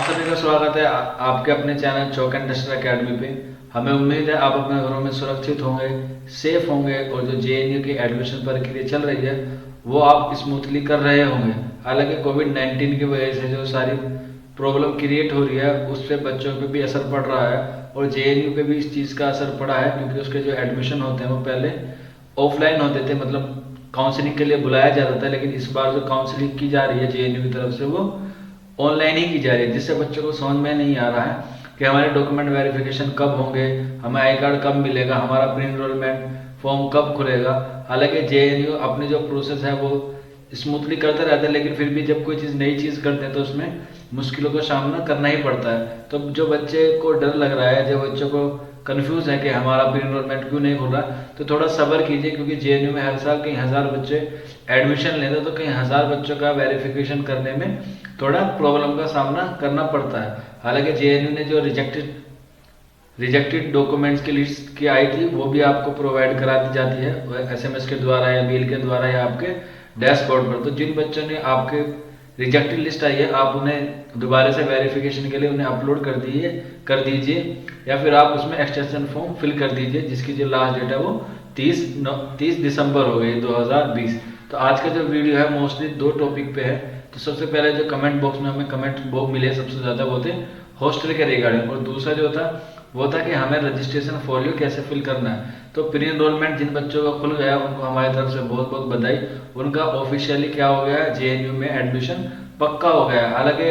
सभी का स्वागत है आपके अपने channel chalk and duster academy पे। हमें उम्मीद है आप अपने घरों में सुरक्षित होंगे, सेफ होंगे और जो जेएनयू की एडमिशन प्रक्रिया चल रही है वो आप स्मूथली कर रहे होंगे। हालांकि कोविड-19 की वजह से जो सारी प्रॉब्लम क्रिएट हो रही है उस पर बच्चों पे भी असर पड़ रहा है और जेएनयू पे भी इस चीज़ का असर पड़ा है, क्योंकि उसके जो एडमिशन होते हैं वो पहले ऑफलाइन होते थे, मतलब काउंसलिंग के लिए बुलाया जाता था, लेकिन इस बार जो काउंसलिंग की जा रही है जेएनयू की तरफ से वो ऑनलाइन ही की जा रही है, जिससे बच्चों को समझ में नहीं आ रहा है कि हमारे डॉक्यूमेंट वेरिफिकेशन कब होंगे, हमें आई कार्ड कब मिलेगा, हमारा प्री इनरोलमेंट फॉर्म कब खुलेगा। हालांकि जेएनयू अपनी जो प्रोसेस है वो स्मूथली करते रहते हैं, लेकिन फिर भी जब कोई चीज़ नई चीज़ करते हैं तो उसमें मुश्किलों का सामना करना ही पड़ता है। तो जो बच्चे को डर लग रहा है, जो बच्चों को कंफ्यूज है कि हमारा प्री इनरोलमेंट क्यों नहीं खुल रहा, तो थोड़ा सब्र कीजिए, क्योंकि जेएनयू में हर साल कई हज़ार बच्चे एडमिशन लेते हैं, तो कई हज़ार बच्चों का वेरिफिकेशन करने में थोड़ा प्रॉब्लम का सामना करना पड़ता है। हालांकि जेएनयू ने जो रिजेक्टेड डॉक्यूमेंट्स की लिस्ट की आई थी वो भी आपको प्रोवाइड करा दी जाती है एसएमएस के द्वारा या मेल के द्वारा या आपके डैशबोर्ड पर। तो जिन बच्चों ने आपके रिजेक्टेड लिस्ट आई है आप उन्हें दोबारा से वेरिफिकेशन के लिए उन्हें अपलोड कर दीजिए या फिर आप उसमें एक्सटेंशन फॉर्म फिल कर दीजिए, जिसकी जो लास्ट डेट है वो 30 दिसंबर हो गई 2020। तो आज का जो वीडियो है मोस्टली दो टॉपिक पे है। तो सबसे पहले जो कमेंट बॉक्स में हमें कमेंट बॉक्स मिले सबसे ज़्यादा वो थे हॉस्टल के रिगार्डिंग, और दूसरा जो था वो था कि हमें रजिस्ट्रेशन फोलियो कैसे फिल करना है। तो प्री इनरोलमेंट जिन बच्चों का खुल गया उनको हमारी तरफ से बहुत बहुत बधाई, उनका ऑफिशियली क्या हो गया है, जेएनयू में एडमिशन पक्का हो गया है। हालांकि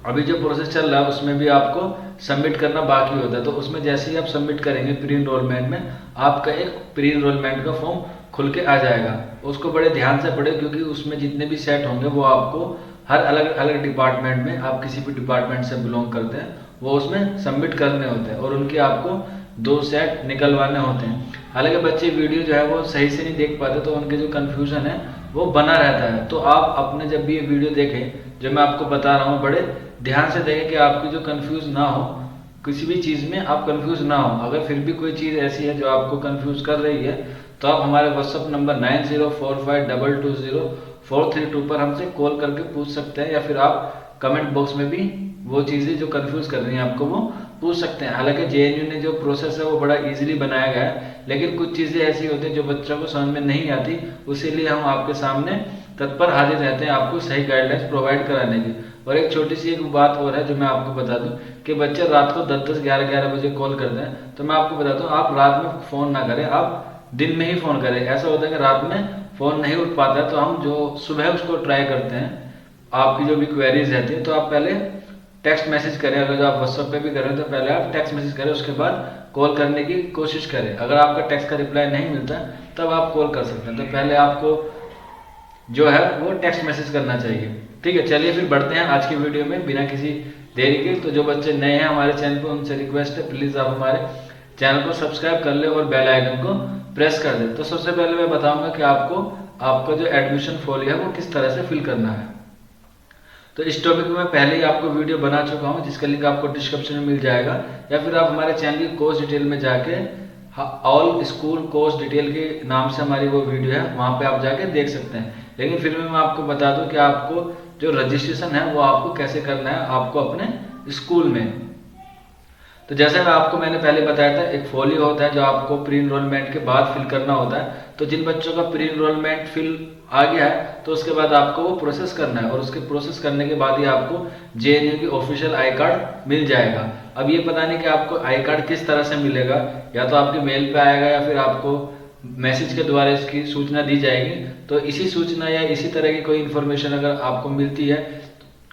अभी जो प्रोसेस चल रहा है उसमें भी आपको सबमिट करना बाकी होता है, तो उसमें जैसे ही आप सबमिट करेंगे प्री इनरोलमेंट में आपका एक प्री इनरोलमेंट का फॉर्म खुल के आ जाएगा। उसको बड़े ध्यान से पढ़े, क्योंकि उसमें जितने भी सेट होंगे वो आपको हर अलग अलग डिपार्टमेंट में, आप किसी भी डिपार्टमेंट से बिलोंग करते हैं वो उसमें सबमिट करने होते हैं और उनके आपको 2 सेट निकलवाने होते हैं। हालांकि बच्चे वीडियो जो है वो सही से नहीं देख पाते, तो उनके जो कन्फ्यूजन है वो बना रहता है। तो आप अपने जब भी ये वीडियो देखें जो मैं आपको बता रहा हूँ बड़े ध्यान से देखें कि आपकी जो कन्फ्यूज ना हो, किसी भी चीज़ में आप कंफ्यूज ना हो। अगर फिर भी कोई चीज़ ऐसी है जो आपको कंफ्यूज कर रही है तो आप हमारे व्हाट्सअप नंबर 9045220432 पर हमसे कॉल करके पूछ सकते हैं, या फिर आप कमेंट बॉक्स में भी वो चीज़ें जो कंफ्यूज कर रही हैं आपको वो पूछ सकते हैं। हालांकि जेएनयू ने जो प्रोसेस है वो बड़ा इजीली बनाया गया है, लेकिन कुछ चीज़ें ऐसी होती हैं जो बच्चों को समझ में नहीं आती, उसीलिए हम आपके सामने तत्पर हाजिर रहते हैं आपको सही गाइडलाइंस प्रोवाइड कराने की। और एक छोटी सी एक बात और है जो मैं आपको बता दूं कि बच्चे रात को 10-10, 11-11 बजे कॉल करते हैं, तो मैं आपको बता दूं आप रात में फ़ोन ना करें, आप दिन में ही फ़ोन करें। ऐसा होता है कि रात में फ़ोन नहीं उठ पाता है तो हम जो सुबह उसको ट्राई करते हैं, आपकी जो भी क्वेरीज रहती है तो आप पहले टेक्स्ट मैसेज करें। अगर जो आप व्हाट्सएप पे भी करें तो पहले आप टेक्स्ट मैसेज करें, उसके बाद कॉल करने की कोशिश करें। अगर आपका टेक्स्ट का रिप्लाई नहीं मिलता तब आप कॉल कर सकते हैं, तो पहले आपको जो है वो टेक्स्ट मैसेज करना चाहिए। ठीक है, चलिए फिर बढ़ते हैं आज की वीडियो में बिना किसी देरी के। तो जो बच्चे नए हैं हमारे चैनल पर उनसे रिक्वेस्ट है प्लीज़ आप हमारे चैनल को सब्सक्राइब कर ले और बेल आइकन को प्रेस कर दे। तो सबसे पहले मैं बताऊंगा कि आपको आपका जो एडमिशन फोलियो है वो किस तरह से फिल करना है। तो इस टॉपिक में मैं पहले ही आपको वीडियो बना चुका हूँ जिसका लिंक आपको डिस्क्रिप्शन में मिल जाएगा, या फिर आप हमारे चैनल की कोर्स डिटेल में जाके ऑल स्कूल कोर्स डिटेल के नाम से हमारी वो वीडियो है, वहाँ पे आप जाके देख सकते हैं। लेकिन फिर भी मैं आपको बता दूं कि आपको जो रजिस्ट्रेशन है वो आपको कैसे करना है आपको अपने स्कूल में। तो जैसे मैंने पहले बताया था एक फोलियो होता है जो आपको प्री इनरोलमेंट के बाद फिल करना होता है। तो जिन बच्चों का प्री इनरोलमेंट फिल आ गया है तो उसके बाद आपको वो प्रोसेस करना है, और उसके प्रोसेस करने के बाद ही आपको जेएनयू की ऑफिशियल आई कार्ड मिल जाएगा। अब ये पता नहीं कि आपको आई कार्ड किस तरह से मिलेगा, या तो आपके मेल पे आएगा या फिर आपको मैसेज के द्वारा इसकी सूचना दी जाएगी। तो इसी सूचना या इसी तरह की कोई इन्फॉर्मेशन अगर आपको मिलती है,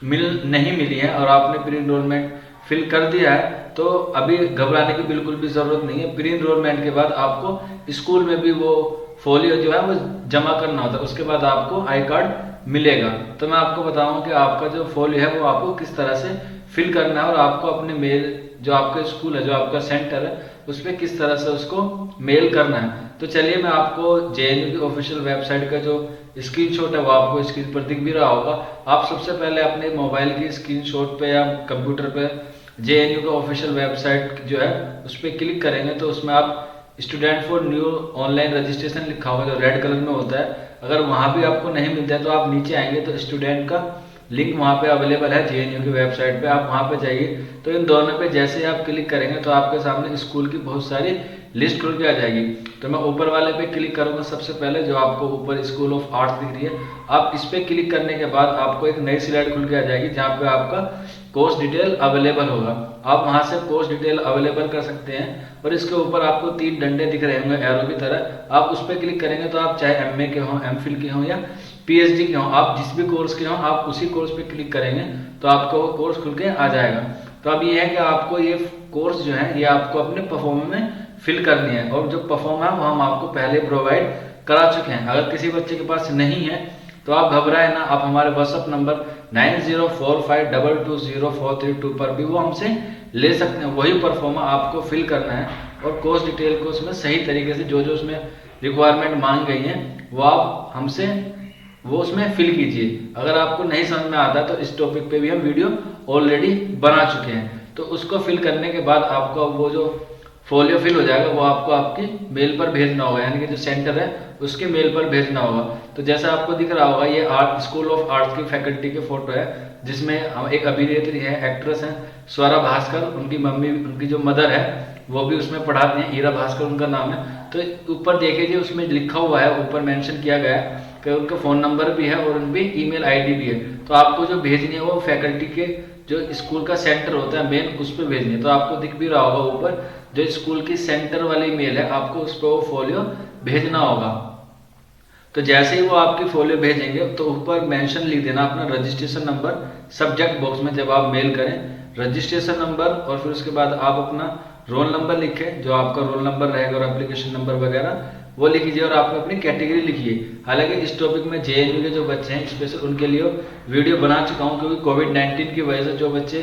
नहीं मिली है और आपने प्री इनरोलमेंट फिल कर दिया है तो अभी घबराने की बिल्कुल भी ज़रूरत नहीं है। प्री इनरोलमेंट के बाद आपको स्कूल में भी वो फोलियो जो है वो जमा करना होता है, उसके बाद आपको आई कार्ड मिलेगा। तो मैं आपको बताऊं कि आपका जो फोलियो है वो आपको किस तरह से फिल करना है और आपको अपने मेल जो आपका स्कूल है, जो आपका सेंटर है, उस पर किस तरह से उसको मेल करना है। तो चलिए मैं आपको जेएनयू की ऑफिशियल वेबसाइट का जो स्क्रीनशॉट है वो आपको स्क्रीन पर दिख भी रहा होगा। आप सबसे पहले अपने मोबाइल की स्क्रीनशॉट पे या कंप्यूटर पे जेएनयू का ऑफिशियल वेबसाइट जो है उस पर क्लिक करेंगे तो उसमें आप student for new online registration लिखा होगा जो रेड कलर में होता है। अगर वहाँ भी आपको नहीं मिलता है तो आप नीचे आएंगे तो स्टूडेंट का लिंक वहाँ पे अवेलेबल है जेएनयू की वेबसाइट पे, आप वहाँ पे जाइए। तो इन दोनों पे जैसे ही आप क्लिक करेंगे तो आपके सामने स्कूल की बहुत सारी लिस्ट खुल के आ जाएगी। तो मैं ऊपर वाले पे क्लिक करूंगा सबसे पहले, जो आपको ऊपर स्कूल ऑफ आर्ट्स दिख रही है। आप इस पे क्लिक करने के बाद आपको एक नई स्लाइड खुल के आ जाएगी जहाँ पे आपका कोर्स डिटेल अवेलेबल होगा। आप वहां से कोर्स डिटेल अवेलेबल कर सकते हैं और इसके ऊपर आपको 3 डंडे दिख रहे होंगे एरो की तरह। आप उस पर क्लिक करेंगे तो आप चाहे एमए के हों, एमफिल के हों या पीएचडी के हों, आप जिस भी कोर्स के हों आप उसी कोर्स पे क्लिक करेंगे तो आपका वो कोर्स खुल के आ जाएगा। तो अब ये है कि आपको ये कोर्स जो है ये आपको अपने परफॉर्म में फिल करनी है, और जो परफॉर्म है वो हम आपको पहले प्रोवाइड करा चुके हैं। अगर किसी बच्चे के पास नहीं है तो आप घबराए ना, आप हमारे व्हाट्सअप नंबर 9045220432 पर भी वो हमसे ले सकते हैं। वही परफॉर्मा आपको फिल करना है और कोर्स डिटेल को उसमें सही तरीके से जो जो उसमें रिक्वायरमेंट मांग गई है वो आप हमसे वो उसमें फिल कीजिए। अगर आपको नहीं समझ में आता तो इस टॉपिक पे भी हम वीडियो ऑलरेडी बना चुके हैं। तो उसको फिल करने के बाद आपका वो जो फोलियो फिल हो जाएगा वो आपको आपकी मेल पर भेजना होगा, यानी कि जो सेंटर है उसके मेल पर भेजना होगा। तो जैसा आपको दिख रहा होगा ये आर्ट स्कूल ऑफ आर्ट्स की फैकल्टी के फोटो है, जिसमें एक अभिनेत्री है, एक्ट्रेस है स्वरा भास्कर, उनकी मम्मी उनकी जो मदर है वो भी उसमें पढ़ाती हैं, ईरा भास्कर उनका नाम है। तो ऊपर देखिए उसमें लिखा हुआ है, ऊपर मेंशन किया गया है कि उनका फ़ोन नंबर भी है और उनकी ईमेल आईडी भी है। तो आपको जो भेजनी है वो फैकल्टी के जो स्कूल का सेंटर होता है मेन उस पर भेजनी है। तो आपको दिख भी रहा होगा ऊपर जो स्कूल की सेंटर वाली मेल है, आपको उस पर वो फोलियो भेजना होगा। तो जैसे ही वो आपकी फोलियो भेजेंगे तो ऊपर मेंशन लिख देना अपना रजिस्ट्रेशन नंबर सब्जेक्ट बॉक्स में। जब आप मेल करें रजिस्ट्रेशन नंबर और फिर उसके बाद आप अपना रोल नंबर लिखें, जो आपका रोल नंबर रहेगा और एप्लीकेशन नंबर वगैरह वो लिख लीजिए और आप अपनी कैटेगरी लिखिए। हालांकि इस टॉपिक में जेएनयू के जो बच्चे हैं स्पेशल उनके लिए वीडियो बना चुका हूँ, क्योंकि कोविड-19 की वजह से जो बच्चे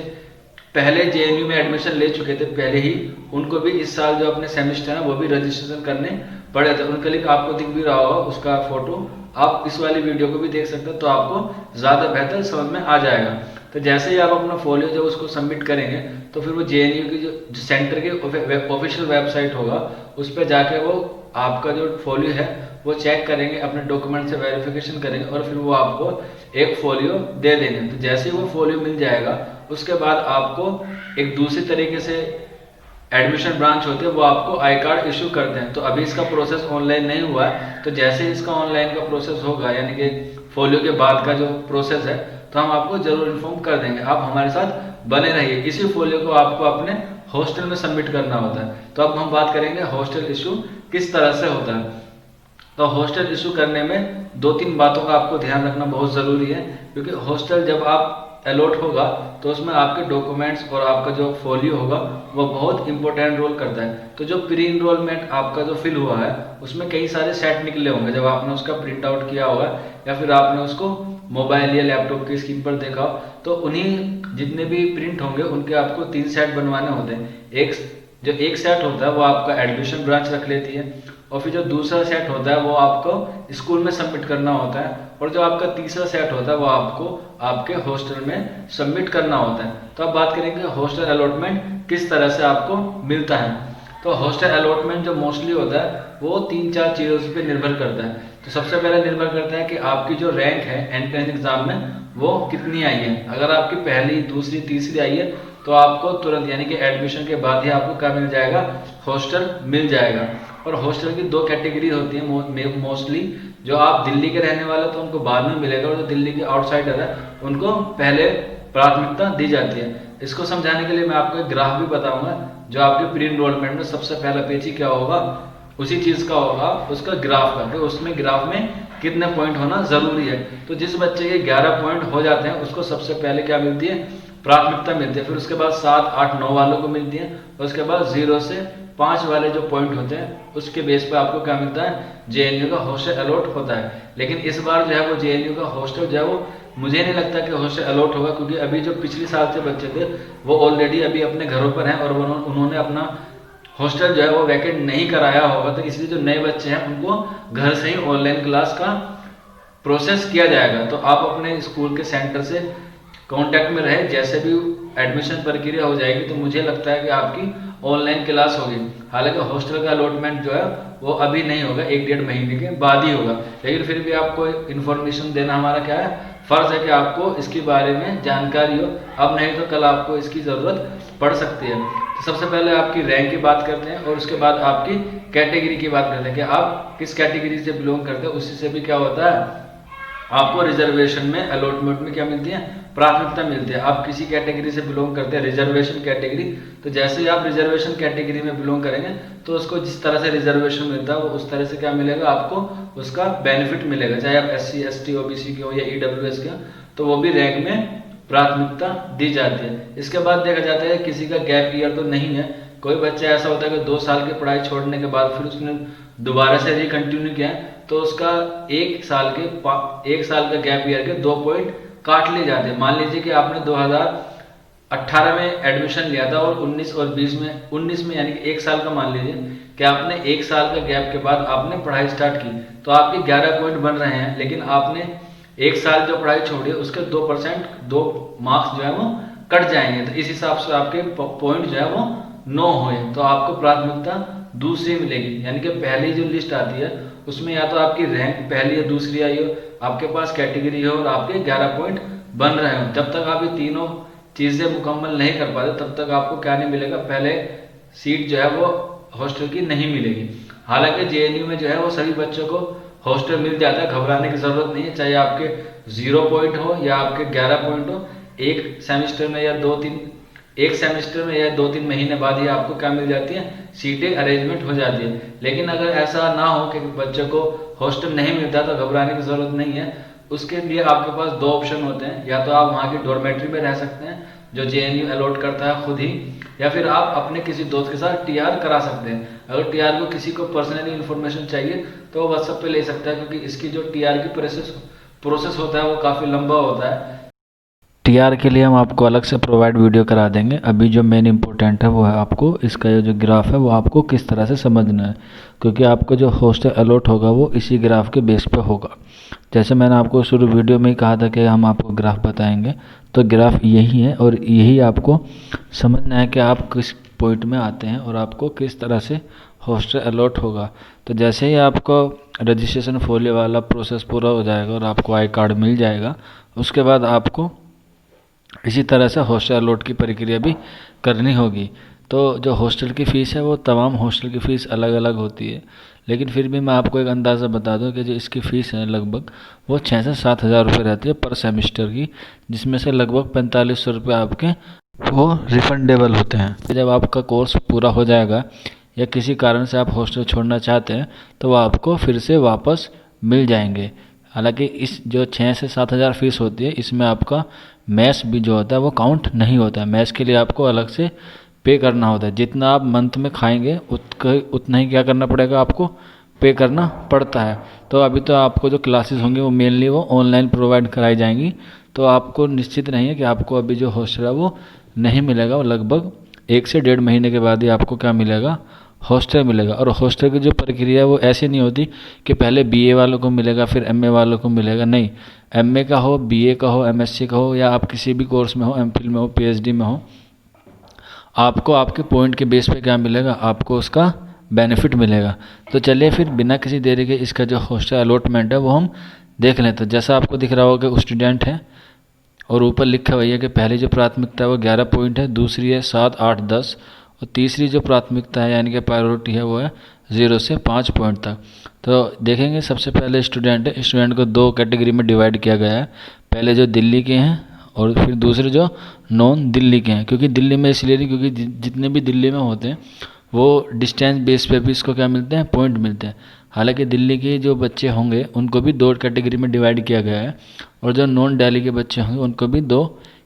पहले जेएनयू में एडमिशन ले चुके थे पहले ही, उनको भी इस साल जो अपने सेमेस्टर है वो भी रजिस्ट्रेशन करने पड़े थे। उनके लिए आपको दिख भी रहा होगा उसका फोटो, आप इस वाली वीडियो को भी देख सकते हैं तो आपको ज़्यादा बेहतर समझ में आ जाएगा। तो जैसे ही आप अपना फोलियो जब उसको सबमिट करेंगे तो फिर वो जेएनयू की जो सेंटर के ऑफिशियल वेबसाइट होगा उस पर जाके वो आपका जो फोलियो है वो चेक करेंगे, अपने डॉक्यूमेंट से वेरिफिकेशन करेंगे और फिर वो आपको एक फोलियो दे देंगे। तो जैसे ही वो फोलियो मिल जाएगा उसके बाद आपको एक दूसरी तरीके से एडमिशन ब्रांच होती है वो आपको आई कार्ड इशू करते हैं। तो अभी इसका प्रोसेस ऑनलाइन नहीं हुआ है, तो जैसे ही इसका ऑनलाइन का प्रोसेस होगा यानी कि फोलियो के बाद का जो प्रोसेस है तो हम आपको जरूर इन्फॉर्म कर देंगे। आप हमारे साथ बने रहिए। इसी फोलियो को आपको अपने हॉस्टल में सबमिट करना होता है। तो अब हम बात करेंगे हॉस्टल इशू किस तरह से होता है। तो हॉस्टल इशू करने में 2-3 बातों का आपको ध्यान रखना बहुत ज़रूरी है, क्योंकि हॉस्टल जब आप अलॉट होगा तो उसमें आपके डॉक्यूमेंट्स और आपका जो फोलियो होगा वो बहुत इंपॉर्टेंट रोल करता है। तो जो प्री इनरोलमेंट आपका जो फिल हुआ है उसमें कई सारे सेट निकले होंगे, जब आपने उसका प्रिंट आउट किया होगा या फिर आपने उसको मोबाइल या लैपटॉप की स्क्रीन पर देखा, तो उन्हीं जितने भी प्रिंट होंगे उनके आपको 3 सेट बनवाने होते हैं। एक सेट होता है वो आपका एडमिशन ब्रांच रख लेती है, और फिर जो दूसरा सेट होता है वो आपको स्कूल में सबमिट करना होता है, और जो आपका तीसरा सेट होता है वो आपको आपके हॉस्टल में सबमिट करना होता है। तो अब बात करेंगे हॉस्टल अलॉटमेंट किस तरह से आपको मिलता है। तो हॉस्टल अलॉटमेंट जो मोस्टली होता है वो 3-4 चीज़ों पर निर्भर करता है। तो सबसे पहले निर्भर करता है कि आपकी जो रैंक है एंट्रेंस एग्जाम में वो कितनी आई है। अगर आपकी पहली, दूसरी, तीसरी आई है तो आपको तुरंत यानी कि एडमिशन के बाद ही आपको क्या मिल जाएगा, हॉस्टल मिल जाएगा। और हॉस्टल की 2 कैटेगरी होती है मोस्टली। जो आप दिल्ली के रहने वाले तो उनको बाद में मिलेगा, और जो दिल्ली के आउटसाइडर है उनको पहले प्राथमिकता दी जाती है। इसको समझाने के लिए मैं आपको एक ग्राफ भी बताऊंगा। जो आपके प्री एनरोलमेंट में सबसे पहला पेज ही क्या होगा, उसी चीज़ का होगा, उसका ग्राफ का, तो उसमें ग्राफ में कितने पॉइंट होना जरूरी है। तो जिस बच्चे के 11 पॉइंट हो जाते हैं उसको सबसे पहले क्या मिलती है, प्राथमिकता मिलती है। फिर उसके बाद 7, 8, 9 वालों को मिलती है, और उसके बाद 0 से 5 वाले जो पॉइंट होते हैं उसके बेस पे आपको क्या मिलता है, जेएनयू का हॉस्टल अलॉट होता है। लेकिन इस बार जो है वो जेएनयू का हॉस्टल जो है वो मुझे नहीं लगता कि हॉस्टल अलॉट होगा, क्योंकि अभी जो पिछले साल से बच्चे थे वो ऑलरेडी अभी अपने घरों पर हैं और उन्होंने अपना हॉस्टल जो है वो वैकेंट नहीं कराया होगा। तो इसलिए जो नए बच्चे हैं उनको घर से ही ऑनलाइन क्लास का प्रोसेस किया जाएगा। तो आप अपने स्कूल के सेंटर से कांटेक्ट में रहे, जैसे भी एडमिशन प्रक्रिया हो जाएगी तो मुझे लगता है कि आपकी ऑनलाइन क्लास होगी। हालांकि हॉस्टल का अलॉटमेंट जो है वो अभी नहीं होगा, 1-1.5 महीने के बाद ही होगा, लेकिन फिर भी आपको इन्फॉर्मेशन देना हमारा क्या है, फ़र्ज़ है कि आपको इसके बारे में जानकारी हो, अब नहीं तो कल आपको इसकी ज़रूरत पड़ सकती है। तो सबसे पहले आपकी रैंक की बात करते हैं और उसके बाद आपकी कैटेगरी की बात करते हैं कि आप किस कैटेगरी से बिलोंग करते हैं। उससे भी क्या होता है, आपको रिजर्वेशन में अलॉटमेंट में क्या मिलती है, प्राथमिकता मिलती है। आप किसी कैटेगरी से बिलोंग करते हैं, रिजर्वेशन कैटेगरी, तो जैसे ही आप रिजर्वेशन कैटेगरी में बिलोंग करेंगे तो उसको जिस तरह से रिजर्वेशन मिलता है वो उस तरह से क्या मिलेगा, आपको उसका बेनिफिट मिलेगा। चाहे आप SC ST OBC के हो या EWS के हो, तो वो भी रैंक में प्राथमिकता दी जाती है। इसके बाद देखा जाता है किसी का गैप ईयर तो नहीं है। कोई बच्चा ऐसा होता है कि 2 साल की पढ़ाई छोड़ने के बाद फिर उसने दोबारा से रिकंटिन्यू किया तो उसका 1 साल का गैप ईयर के 2 पॉइंट काट लिए जाते हैं। मान लीजिए कि आपने 2018 में एडमिशन लिया था और 19 और 19 में यानी कि 1 साल का मान लीजिए कि आपने 1 साल का गैप के बाद आपने पढ़ाई स्टार्ट की, तो आपके 11 पॉइंट बन रहे हैं, लेकिन आपने 1 साल जो पढ़ाई छोड़ी है उसके 2% 2 मार्क्स जो है वो कट जाएंगे। तो इस हिसाब से आपके पॉइंट जो है वो 9 हुए, तो आपको प्राथमिकता दूसरी मिलेगी। यानी कि पहली जो लिस्ट आती है उसमें या तो आपकी रैंक पहली या दूसरी आई हो, आपके पास कैटेगरी हो और आपके 11 पॉइंट बन रहे हो। जब तक आप ये तीनों चीज़ें मुकम्मल नहीं कर पाते तब तक आपको क्या नहीं मिलेगा, पहले सीट जो है वो हॉस्टल की नहीं मिलेगी। हालांकि JNU में जो है वो सभी बच्चों को हॉस्टल मिल जाता है, घबराने की ज़रूरत नहीं है। चाहे आपके 0 पॉइंट हो या आपके 11 पॉइंट हो, एक सेमेस्टर में या 2-3 महीने बाद ही आपको क्या मिल जाती है, सीटें अरेंजमेंट हो जाती है। लेकिन अगर ऐसा ना हो कि बच्चों को हॉस्टल नहीं मिलता तो घबराने की ज़रूरत नहीं है। उसके लिए आपके पास 2 ऑप्शन होते हैं, या तो आप वहाँ की डॉर्मेट्री में रह सकते हैं जो JNU अलॉट करता है खुद ही, या फिर आप अपने किसी दोस्त के साथ TR करा सकते हैं। अगर TR को किसी को पर्सनली इन्फॉर्मेशन चाहिए तो वो व्हाट्सएप पे ले सकता है, क्योंकि इसकी जो TR की प्रोसेस होता है वो काफ़ी लंबा होता है। TR के लिए हम आपको अलग से प्रोवाइड वीडियो करा देंगे। अभी जो मेन इंपॉर्टेंट है वो है आपको इसका जो ग्राफ है वो आपको किस तरह से समझना है, क्योंकि आपको जो हॉस्टल अलॉट होगा वो इसी ग्राफ के बेस पे होगा। जैसे मैंने आपको शुरू वीडियो में ही कहा था कि हम आपको ग्राफ बताएंगे, तो ग्राफ यही है और यही आपको समझना है कि आप किस पॉइंट में आते हैं और आपको किस तरह से हॉस्टल अलॉट होगा। तो जैसे ही आपको रजिस्ट्रेशन फोलियो वाला प्रोसेस पूरा हो जाएगा और आपको आई कार्ड मिल जाएगा, उसके बाद आपको इसी तरह से हॉस्टल अलॉट की प्रक्रिया भी करनी होगी। तो जो हॉस्टल की फ़ीस है वो तमाम हॉस्टल की फ़ीस अलग अलग होती है, लेकिन फिर भी मैं आपको एक अंदाज़ा बता दूं कि जो इसकी फ़ीस है लगभग वो 6 से 7 हज़ार रुपये रहती है पर सेमेस्टर की, जिसमें से लगभग 4500 रुपये आपके वो रिफंडेबल होते हैं। जब आपका कोर्स पूरा हो जाएगा या किसी कारण से आप हॉस्टल छोड़ना चाहते हैं तो वो आपको फिर से वापस मिल जाएंगे। हालांकि इस जो 6 से 7 हज़ार फीस होती है इसमें आपका मैस भी जो होता है वो काउंट नहीं होता है। मैस के लिए आपको अलग से पे करना होता है। जितना आप मंथ में खाएंगे उतना ही क्या करना पड़ेगा, आपको पे करना पड़ता है। तो अभी तो आपको जो क्लासेस होंगी वो मेनली वो ऑनलाइन प्रोवाइड कराई जाएंगी, तो आपको निश्चित नहीं है कि आपको अभी जो हॉस्टल है वो नहीं मिलेगा। वो लगभग 1 से 1.5 महीने के बाद ही आपको क्या मिलेगा, हॉस्टल मिलेगा। और हॉस्टल की जो प्रक्रिया है वो ऐसी नहीं होती कि पहले BA वालों को मिलेगा फिर MA वालों को मिलेगा। नहीं, MA का हो, BA का हो, MSc का हो, या आप किसी भी कोर्स में हो, MPhil में हो, PhD में हो, आपको आपके पॉइंट के बेस पे क्या मिलेगा, आपको उसका बेनिफिट मिलेगा। तो चलिए फिर बिना किसी देरी के इसका जो हॉस्टल अलॉटमेंट है वो हम देख लें। तो जैसा आपको दिख रहा होगा कि स्टूडेंट है और ऊपर लिखा हुआ है कि पहली जो प्राथमिकता है वो 11 पॉइंट है, दूसरी है 7, 8, 10 और तीसरी जो प्राथमिकता है यानी कि प्रायोरिटी है वो है 0 से 5 पॉइंट तक। तो देखेंगे सबसे पहले स्टूडेंट है, स्टूडेंट को 2 कैटेगरी में डिवाइड किया गया है। पहले जो दिल्ली के हैं और फिर दूसरे जो नॉन दिल्ली के हैं। क्योंकि दिल्ली में इसलिए नहीं, क्योंकि जितने भी दिल्ली में होते हैं वो डिस्टेंस बेस पे भी इसको क्या मिलते हैं, पॉइंट मिलते हैं। हालांकि दिल्ली के जो बच्चे होंगे उनको भी 2 कैटेगरी में डिवाइड किया गया है और जो नॉन दिल्ली के बच्चे होंगे उनको भी 2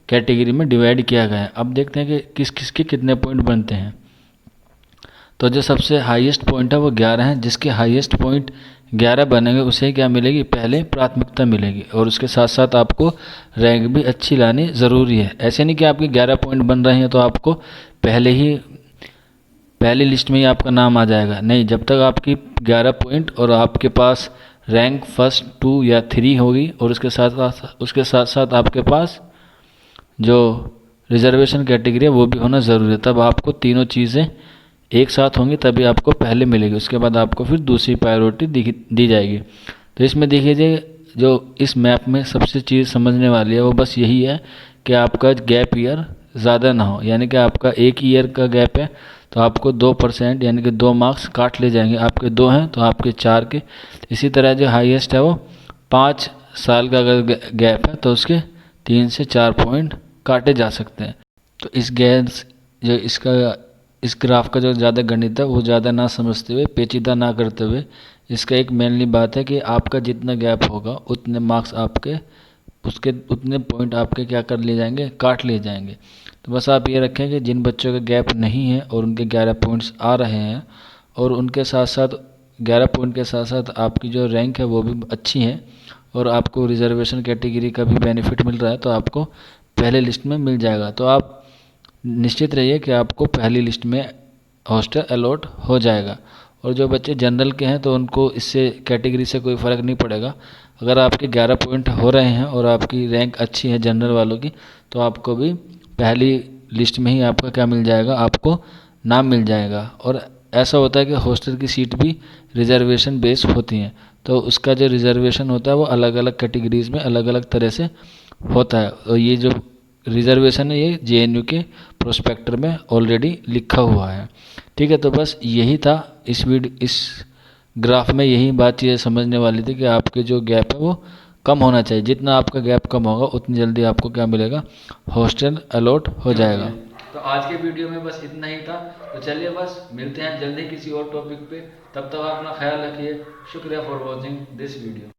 कैटेगरी में डिवाइड किया गया है। अब देखते हैं कि किस किस के कितने पॉइंट बनते हैं। तो जो सबसे हाईएस्ट पॉइंट है वो 11 है। जिसके हाईएस्ट पॉइंट 11 बनेंगे उसे क्या मिलेगी, पहले प्राथमिकता मिलेगी। और उसके साथ साथ आपको रैंक भी अच्छी लानी ज़रूरी है। ऐसे नहीं कि आपके 11 पॉइंट बन रहे हैं तो आपको पहली लिस्ट में ही आपका नाम आ जाएगा। नहीं, जब तक आपकी 11 पॉइंट और आपके पास रैंक 1, 2 या 3 होगी और उसके साथ साथ आपके पास जो रिजर्वेशन कैटेगरी है वो भी होना ज़रूरी है। तब आपको तीनों चीज़ें एक साथ होंगी तभी आपको पहले मिलेगी। उसके बाद आपको फिर दूसरी प्रायोरिटी दी जाएगी। तो इसमें देखिए जो इस मैप में सबसे चीज़ समझने वाली है वो बस यही है कि आपका गैप ईयर ज़्यादा ना हो, यानी कि आपका एक ईयर का गैप है तो आपको 2% यानी कि 2 मार्क्स काट ले जाएंगे, आपके 2 हैं तो आपके 4 के। इसी तरह जो हाईएस्ट है वो 5 साल का अगर गैप है तो उसके 3 से 4 पॉइंट काटे जा सकते हैं। तो इस गैस जो इस ग्राफ का जो ज़्यादा गणित है वो ज़्यादा ना समझते हुए, पेचीदा ना करते हुए, इसका एक मेनली बात है कि आपका जितना गैप होगा उतने मार्क्स आपके, उसके उतने पॉइंट आपके क्या कर लिए जाएंगे, काट लिए जाएंगे। तो बस आप ये रखें कि जिन बच्चों का गैप नहीं है और उनके 11 पॉइंट्स आ रहे हैं और उनके साथ साथ 11 पॉइंट के साथ साथ आपकी जो रैंक है वो भी अच्छी है और आपको रिजर्वेशन कैटेगरी का भी बेनिफिट मिल रहा है तो आपको पहले लिस्ट में मिल जाएगा। तो आप निश्चित रहिए कि आपको पहली लिस्ट में हॉस्टल अलॉट हो जाएगा। और जो बच्चे जनरल के हैं तो उनको इससे कैटेगरी से कोई फ़र्क नहीं पड़ेगा। अगर आपके 11 पॉइंट हो रहे हैं और आपकी रैंक अच्छी है जनरल वालों की तो आपको भी पहली लिस्ट में ही आपका क्या मिल जाएगा, आपको नाम मिल जाएगा। और ऐसा होता है कि हॉस्टल की सीट भी रिजर्वेशन बेस होती हैं तो उसका जो रिजर्वेशन होता है वो अलग अलग कैटेगरीज़ में अलग अलग तरह से होता है। और ये जो रिजर्वेशन है ये जेएनयू के प्रोस्पेक्टर में ऑलरेडी लिखा हुआ है। ठीक है, तो बस यही था इस ग्राफ में यही बात चीज़ें समझने वाली थी कि आपके जो गैप है वो कम होना चाहिए। जितना आपका गैप कम होगा उतनी जल्दी आपको क्या मिलेगा, हॉस्टल अलॉट हो जाएगा। तो आज के वीडियो में बस इतना ही था। तो चलिए बस मिलते हैं जल्दी किसी और टॉपिक पे, तब तक अपना ख्याल रखिए। शुक्रिया फॉर वॉचिंग दिस वीडियो।